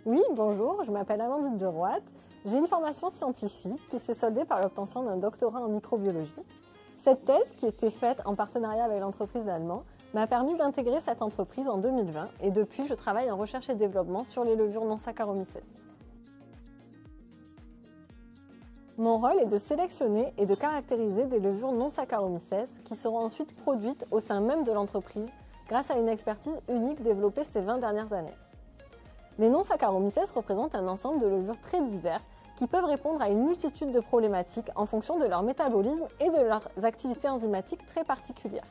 Oui, bonjour, je m'appelle Amandine de Roite. J'ai une formation scientifique qui s'est soldée par l'obtention d'un doctorat en microbiologie. Cette thèse, qui était faite en partenariat avec l'entreprise d'Allemand, m'a permis d'intégrer cette entreprise en 2020 et depuis, je travaille en recherche et développement sur les levures non Saccharomyces. Mon rôle est de sélectionner et de caractériser des levures non Saccharomyces qui seront ensuite produites au sein même de l'entreprise grâce à une expertise unique développée ces 20 dernières années. Les non Saccharomyces représentent un ensemble de levures très divers qui peuvent répondre à une multitude de problématiques en fonction de leur métabolisme et de leurs activités enzymatiques très particulières.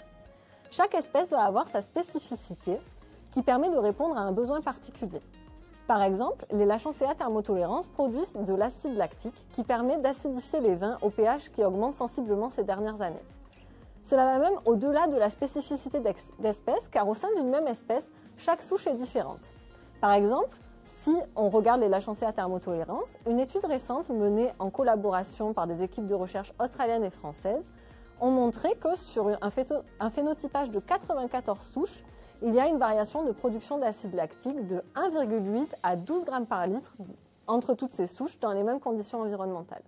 Chaque espèce va avoir sa spécificité qui permet de répondre à un besoin particulier. Par exemple, les Lachansia thermotolérans produisent de l'acide lactique qui permet d'acidifier les vins au pH qui augmente sensiblement ces dernières années. Cela va même au-delà de la spécificité d'espèce car au sein d'une même espèce, chaque souche est différente. Par exemple, si on regarde les Lachansia thermotolérans, une étude récente menée en collaboration par des équipes de recherche australiennes et françaises ont montré que sur un phénotypage de 94 souches, il y a une variation de production d'acide lactique de 1,8 à 12 grammes par litre entre toutes ces souches dans les mêmes conditions environnementales.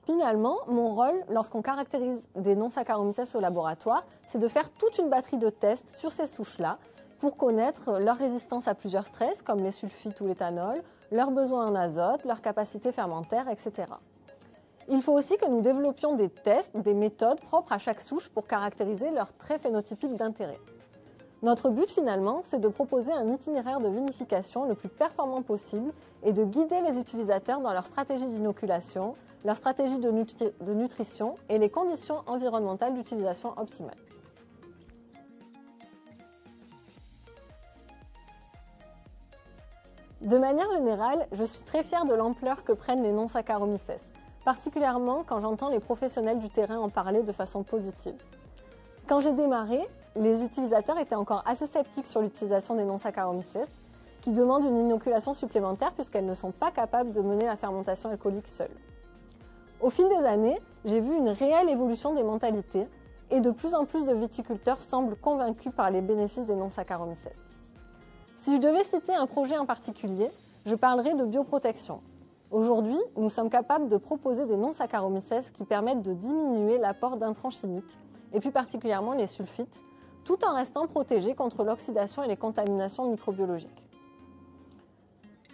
Finalement, mon rôle, lorsqu'on caractérise des non-Saccharomyces au laboratoire, c'est de faire toute une batterie de tests sur ces souches-là pour connaître leur résistance à plusieurs stress, comme les sulfites ou l'éthanol, leurs besoins en azote, leur capacité fermentaire, etc. Il faut aussi que nous développions des tests, des méthodes propres à chaque souche pour caractériser leurs traits phénotypiques d'intérêt. Notre but finalement, c'est de proposer un itinéraire de vinification le plus performant possible et de guider les utilisateurs dans leur stratégie d'inoculation, leur stratégie de nutrition et les conditions environnementales d'utilisation optimales. De manière générale, je suis très fière de l'ampleur que prennent les non-Saccharomyces, particulièrement quand j'entends les professionnels du terrain en parler de façon positive. Quand j'ai démarré, les utilisateurs étaient encore assez sceptiques sur l'utilisation des non-Saccharomyces, qui demandent une inoculation supplémentaire puisqu'elles ne sont pas capables de mener la fermentation alcoolique seules. Au fil des années, j'ai vu une réelle évolution des mentalités et de plus en plus de viticulteurs semblent convaincus par les bénéfices des non-Saccharomyces. Si je devais citer un projet en particulier, je parlerais de bioprotection. Aujourd'hui, nous sommes capables de proposer des non-Saccharomyces qui permettent de diminuer l'apport d'intrants chimiques, et plus particulièrement les sulfites, tout en restant protégés contre l'oxydation et les contaminations microbiologiques.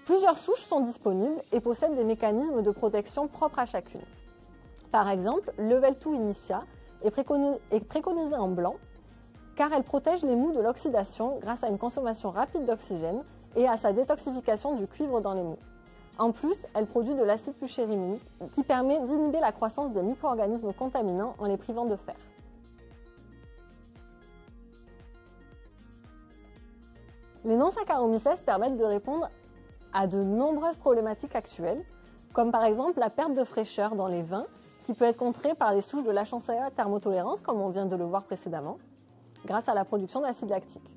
Plusieurs souches sont disponibles et possèdent des mécanismes de protection propres à chacune. Par exemple, Level 2 Initia est préconisée en blanc car elle protège les mous de l'oxydation grâce à une consommation rapide d'oxygène et à sa détoxification du cuivre dans les mous. En plus, elle produit de l'acide puchérimique qui permet d'inhiber la croissance des micro-organismes contaminants en les privant de fer. Les non-Saccharomyces permettent de répondre à de nombreuses problématiques actuelles, comme par exemple la perte de fraîcheur dans les vins, qui peut être contrée par les souches de Lachansia thermotolérans, comme on vient de le voir précédemment, grâce à la production d'acide lactique.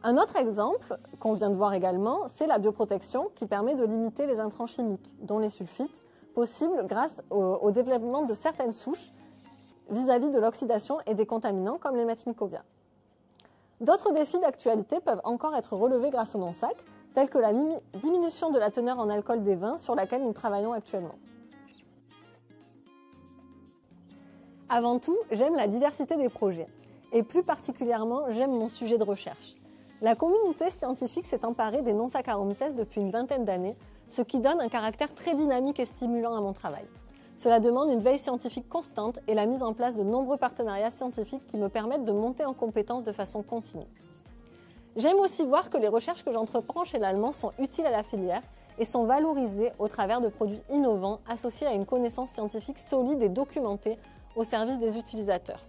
Un autre exemple qu'on vient de voir également, c'est la bioprotection qui permet de limiter les intrants chimiques, dont les sulfites, possibles grâce au développement de certaines souches vis-à-vis de l'oxydation et des contaminants comme les Metschnikovia. D'autres défis d'actualité peuvent encore être relevés grâce au non-sac, tels que la diminution de la teneur en alcool des vins sur laquelle nous travaillons actuellement. Avant tout, j'aime la diversité des projets, et plus particulièrement, j'aime mon sujet de recherche. La communauté scientifique s'est emparée des non-Saccharomyces depuis une vingtaine d'années, ce qui donne un caractère très dynamique et stimulant à mon travail. Cela demande une veille scientifique constante et la mise en place de nombreux partenariats scientifiques qui me permettent de monter en compétences de façon continue. J'aime aussi voir que les recherches que j'entreprends chez l'Allemand sont utiles à la filière et sont valorisées au travers de produits innovants associés à une connaissance scientifique solide et documentée au service des utilisateurs.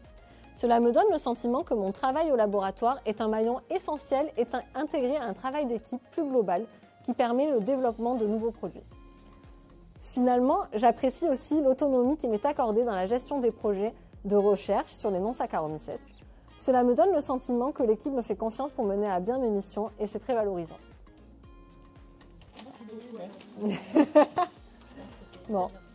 Cela me donne le sentiment que mon travail au laboratoire est un maillon essentiel et intégré à un travail d'équipe plus global qui permet le développement de nouveaux produits. Finalement, j'apprécie aussi l'autonomie qui m'est accordée dans la gestion des projets de recherche sur les non-Saccharomyces. Cela me donne le sentiment que l'équipe me fait confiance pour mener à bien mes missions et c'est très valorisant. Merci beaucoup. Bon.